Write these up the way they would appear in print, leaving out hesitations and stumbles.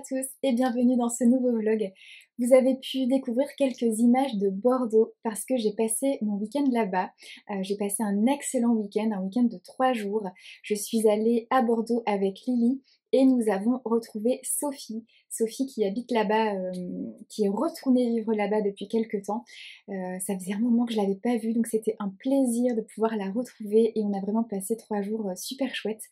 tous et bienvenue dans ce nouveau vlog. Vous avez pu découvrir quelques images de Bordeaux parce que j'ai passé mon week-end là-bas. J'ai passé un excellent week-end, un week-end de 3 jours. Je suis allée à Bordeaux avec Lily et nous avons retrouvé Sophie. Sophie qui habite là-bas, qui est retournée vivre là-bas depuis quelques temps. Ça faisait un moment que je l'avais pas vue, donc c'était un plaisir de pouvoir la retrouver et on a vraiment passé 3 jours super chouettes.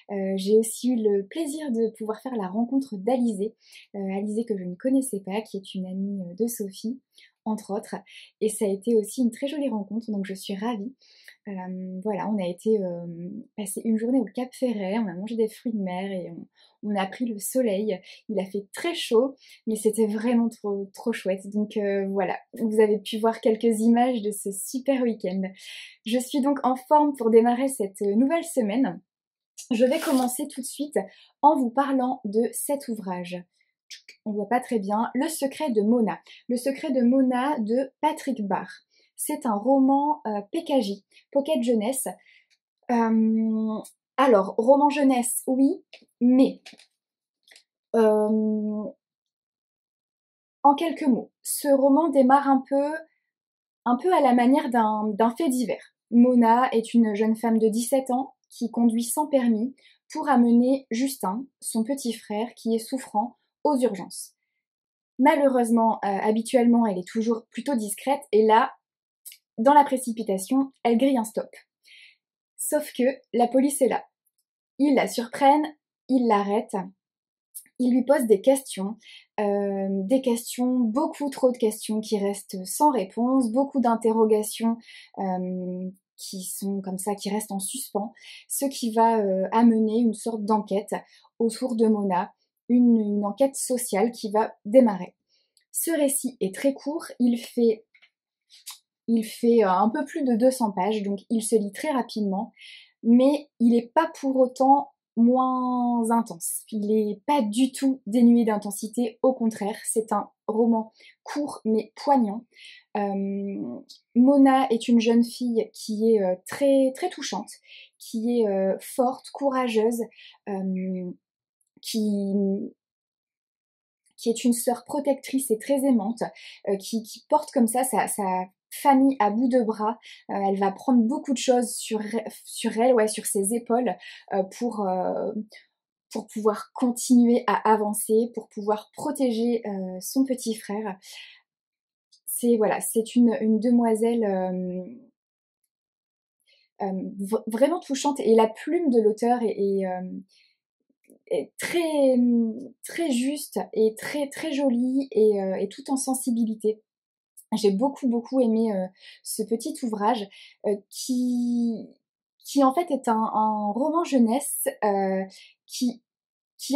J'ai aussi eu le plaisir de pouvoir faire la rencontre d'Alizée, Alizée que je ne connaissais pas, qui est une amie de Sophie, entre autres, et ça a été aussi une très jolie rencontre, donc je suis ravie. Voilà, on a été passer une journée au Cap Ferret, on a mangé des fruits de mer et on a pris le soleil. Il a fait très chaud, mais c'était vraiment trop chouette. Donc voilà, vous avez pu voir quelques images de ce super week-end. Je suis donc en forme pour démarrer cette nouvelle semaine. Je vais commencer tout de suite en vous parlant de cet ouvrage. On voit pas très bien. Le secret de Mona. Le secret de Mona de Patrick Barr. C'est un roman PKJ, Pocket Jeunesse. Alors, roman jeunesse, oui, mais en quelques mots, ce roman démarre un peu à la manière d'un fait divers. Mona est une jeune femme de 17 ans qui conduit sans permis pour amener Justin, son petit frère, qui est souffrant, aux urgences. Malheureusement, habituellement, elle est toujours plutôt discrète et là, dans la précipitation, elle grille un stop. Sauf que la police est là. Ils la surprennent, ils l'arrêtent, ils lui posent des questions, beaucoup trop de questions qui restent sans réponse, beaucoup d'interrogations qui sont comme ça, qui restent en suspens, ce qui va amener une sorte d'enquête autour de Mona, une enquête sociale qui va démarrer. Ce récit est très court, il fait un peu plus de 200 pages, donc il se lit très rapidement, mais il n'est pas pour autant moins intense. Il n'est pas du tout dénué d'intensité, au contraire, c'est un roman court mais poignant. Mona est une jeune fille qui est très touchante, qui est forte, courageuse, qui est une sœur protectrice et très aimante, qui porte comme ça sa famille à bout de bras. Elle va prendre beaucoup de choses sur elle, ouais, sur ses épaules, pour pouvoir continuer à avancer, pour pouvoir protéger son petit frère. C'est une demoiselle vraiment touchante et la plume de l'auteur est très juste et très jolie et tout en sensibilité. J'ai beaucoup aimé ce petit ouvrage qui en fait est un roman jeunesse qui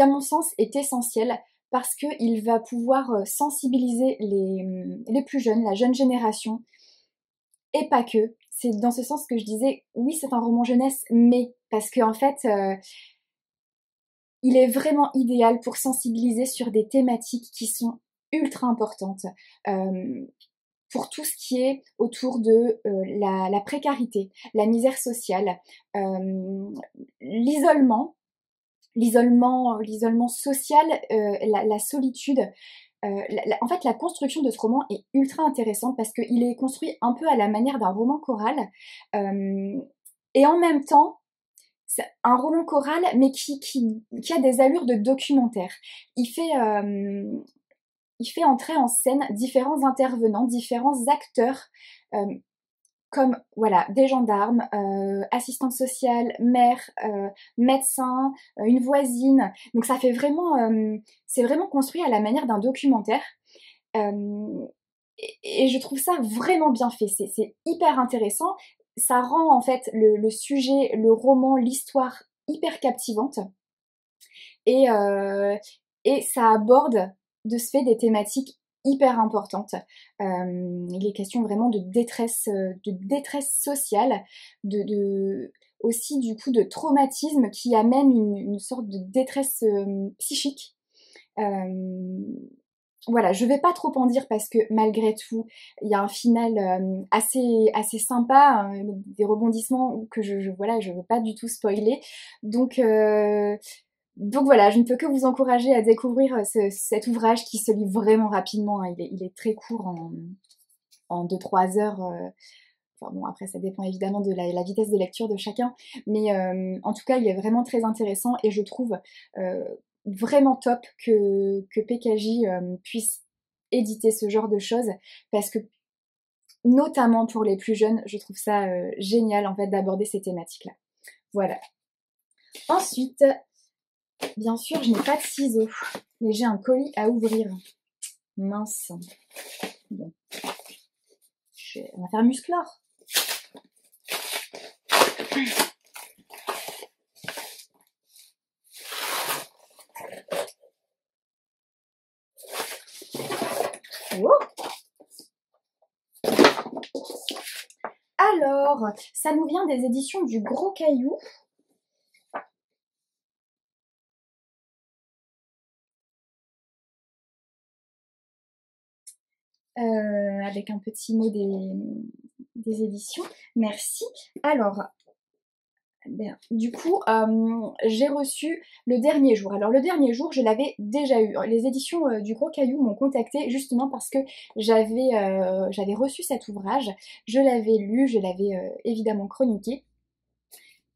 à mon sens est essentiel parce qu'il va pouvoir sensibiliser les plus jeunes, la jeune génération, et pas que. C'est dans ce sens que je disais, oui c'est un roman jeunesse, mais parce qu'en fait il est vraiment idéal pour sensibiliser sur des thématiques qui sont ultra importantes. Pour tout ce qui est autour de la précarité, la misère sociale, l'isolement social, la solitude. En fait, la construction de ce roman est ultra intéressante parce qu'il est construit un peu à la manière d'un roman choral. Et en même temps, c'est un roman choral, mais qui a des allures de documentaire. Il fait entrer en scène différents intervenants, différents acteurs, comme voilà, des gendarmes, assistantes sociales, mères, médecins, une voisine. Donc ça fait vraiment, c'est vraiment construit à la manière d'un documentaire. Et je trouve ça vraiment bien fait. C'est hyper intéressant. Ça rend en fait le sujet, le roman, l'histoire hyper captivante. Et, et ça aborde de ce fait des thématiques hyper importantes. Il est question vraiment de détresse sociale, aussi du coup de traumatisme qui amène une sorte de détresse psychique. Voilà, je vais pas trop en dire parce que malgré tout, il y a un final assez sympa, des rebondissements que je veux pas du tout spoiler. Donc Donc voilà, je ne peux que vous encourager à découvrir cet ouvrage qui se lit vraiment rapidement, hein. Il est très court en 2-3 heures. Enfin bon, après ça dépend évidemment de la vitesse de lecture de chacun, mais en tout cas il est vraiment très intéressant et je trouve vraiment top que PKJ puisse éditer ce genre de choses parce que notamment pour les plus jeunes, je trouve ça génial en fait d'aborder ces thématiques-là. Voilà. Ensuite, bien sûr, je n'ai pas de ciseaux, mais j'ai un colis à ouvrir. Mince. Bon. On va faire musclore. Oh. Alors, ça nous vient des éditions du Gros Caillou. Avec un petit mot des éditions. Merci. Alors, du coup, j'ai reçu le dernier jour. Alors le dernier jour, je l'avais déjà eu. Les éditions du Gros Caillou m'ont contactée justement parce que j'avais reçu cet ouvrage. Je l'avais lu, je l'avais évidemment chroniqué.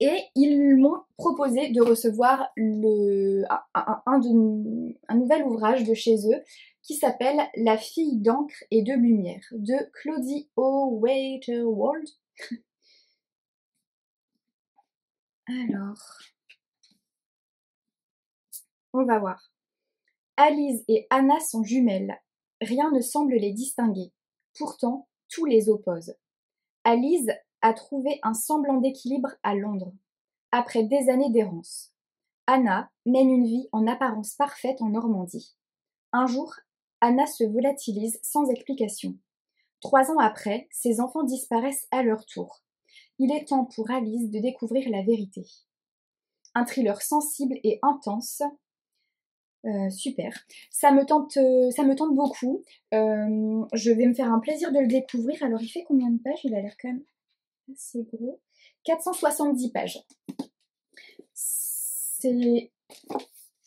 Et ils m'ont proposé de recevoir un nouvel ouvrage de chez eux qui s'appelle La fille d'encre et de lumière de Claudie O'Waiterwald. Alors, on va voir. Alice et Anna sont jumelles. Rien ne semble les distinguer. Pourtant, tout les oppose. Alice a trouvé un semblant d'équilibre à Londres, après des années d'errance. Anna mène une vie en apparence parfaite en Normandie. Un jour, Anna se volatilise sans explication. 3 ans après, ses enfants disparaissent à leur tour. Il est temps pour Alice de découvrir la vérité. Un thriller sensible et intense. Super. Ça me tente beaucoup. Je vais me faire un plaisir de le découvrir. Alors, il fait combien de pages? Il a l'air quand même assez gros. 470 pages.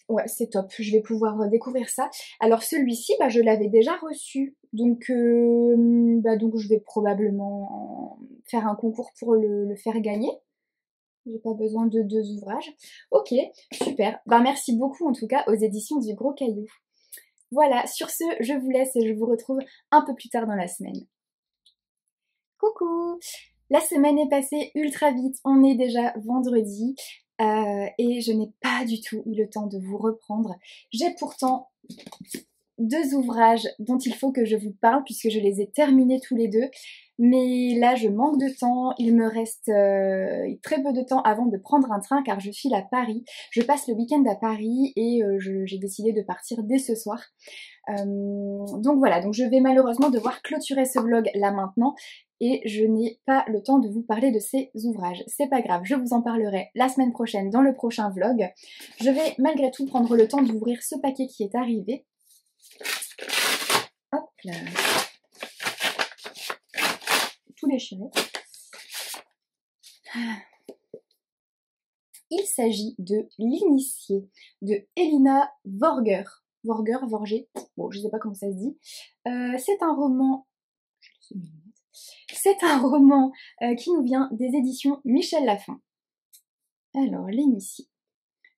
Ouais, c'est top. Je vais pouvoir découvrir ça. Alors, celui-ci, je l'avais déjà reçu. Donc je vais probablement faire un concours pour le faire gagner. J'ai pas besoin de 2 ouvrages. Ok, super. Merci beaucoup en tout cas aux éditions du Gros Caillou. Voilà, sur ce, je vous laisse et je vous retrouve un peu plus tard dans la semaine. Coucou! La semaine est passée ultra vite, on est déjà vendredi et je n'ai pas du tout eu le temps de vous reprendre. J'ai pourtant 2 ouvrages dont il faut que je vous parle puisque je les ai terminés tous les deux. Mais là, je manque de temps. Il me reste très peu de temps avant de prendre un train car je file à Paris. Je passe le week-end à Paris et j'ai décidé de partir dès ce soir. Donc voilà, donc je vais malheureusement devoir clôturer ce vlog là maintenant et je n'ai pas le temps de vous parler de ces ouvrages. C'est pas grave, je vous en parlerai la semaine prochaine dans le prochain vlog. Je vais malgré tout prendre le temps d'ouvrir ce paquet qui est arrivé. Hop là. Tout déchiré. Il s'agit de L'initié de Elina Vorger. Vorger, bon je sais pas comment ça se dit. C'est un roman... C'est un roman qui nous vient des éditions Michel Lafon. Alors, L'initié.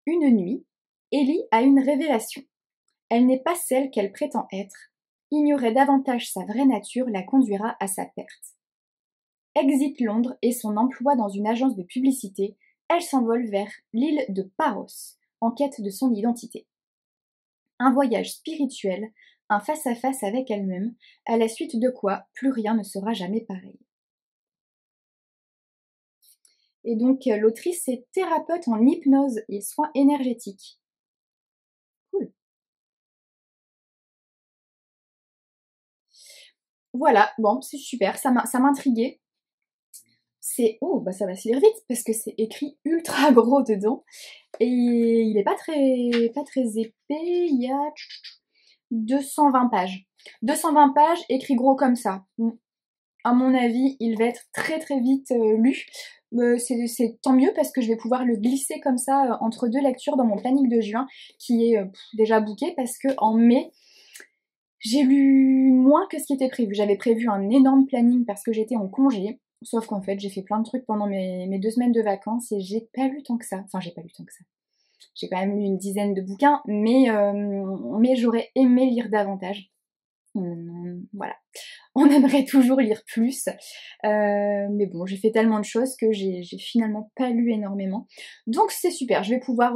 Une nuit, Ellie a une révélation. Elle n'est pas celle qu'elle prétend être. Ignorer davantage sa vraie nature la conduira à sa perte. Exit Londres et son emploi dans une agence de publicité, elle s'envole vers l'île de Paros, en quête de son identité. Un voyage spirituel, un face-à-face avec elle-même, à la suite de quoi plus rien ne sera jamais pareil. Et donc l'autrice est thérapeute en hypnose et soins énergétiques. Cool. Voilà, bon, c'est super, ça m'intriguait. Ça va se lire vite parce que c'est écrit ultra gros dedans. Et il est pas très épais, il y a 220 pages. 220 pages écrit gros comme ça. à mon avis, il va être très très vite lu. C'est tant mieux parce que je vais pouvoir le glisser comme ça entre deux lectures dans mon planning de juin qui est déjà booké parce que en mai, j'ai lu moins que ce qui était prévu. J'avais prévu un énorme planning parce que j'étais en congé. Sauf qu'en fait, j'ai fait plein de trucs pendant mes 2 semaines de vacances et j'ai pas lu tant que ça. Enfin, j'ai pas lu tant que ça. J'ai quand même lu une dizaine de bouquins, mais j'aurais aimé lire davantage. Voilà. On aimerait toujours lire plus. Mais bon, j'ai fait tellement de choses que j'ai finalement pas lu énormément. Donc c'est super, je vais pouvoir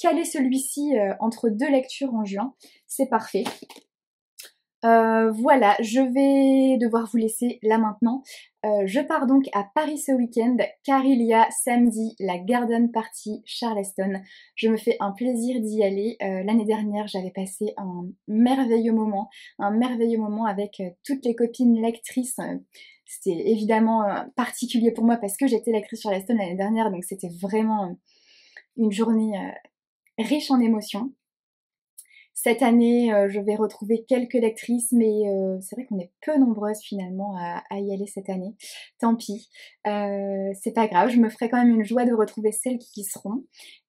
caler celui-ci entre deux lectures en juin. C'est parfait. Voilà, je vais devoir vous laisser là maintenant. Je pars donc à Paris ce week-end car il y a samedi la Garden Party Charleston. Je me fais un plaisir d'y aller. L'année dernière, j'avais passé un merveilleux moment avec toutes les copines lectrices. C'était évidemment particulier pour moi parce que j'étais lectrice Charleston l'année dernière, donc c'était vraiment une journée riche en émotions. Cette année, je vais retrouver quelques lectrices, mais c'est vrai qu'on est peu nombreuses finalement à y aller cette année. Tant pis, c'est pas grave, je me ferai quand même une joie de retrouver celles qui y seront,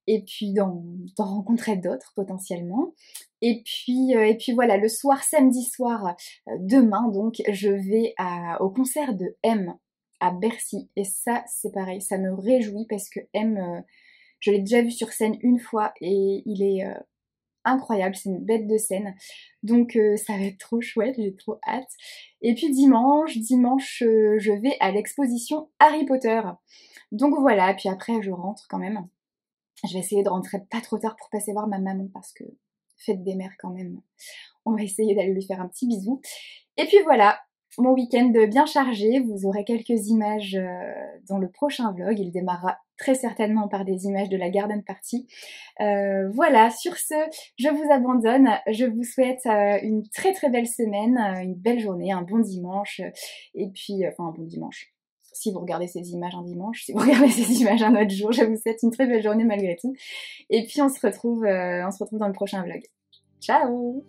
et puis d'en rencontrer d'autres potentiellement. Et puis voilà, le soir, samedi soir, demain donc, je vais au concert de M à Bercy, et ça c'est pareil, ça me réjouit parce que M, je l'ai déjà vu sur scène une fois, et il est incroyable, c'est une bête de scène. Donc ça va être trop chouette, j'ai trop hâte. Et puis dimanche, je vais à l'exposition Harry Potter. Donc voilà, puis après je rentre quand même. Je vais essayer de rentrer pas trop tard pour passer voir ma maman parce que fête des mères quand même. On va essayer d'aller lui faire un petit bisou. Et puis voilà, mon week-end bien chargé. Vous aurez quelques images dans le prochain vlog. Il démarrera très certainement par des images de la Garden Party. Voilà, sur ce, je vous abandonne. Je vous souhaite une très très belle semaine, une belle journée, un bon dimanche. Et puis, enfin un bon dimanche. Si vous regardez ces images un dimanche, si vous regardez ces images un autre jour, je vous souhaite une très belle journée malgré tout. Et puis on se retrouve dans le prochain vlog. Ciao!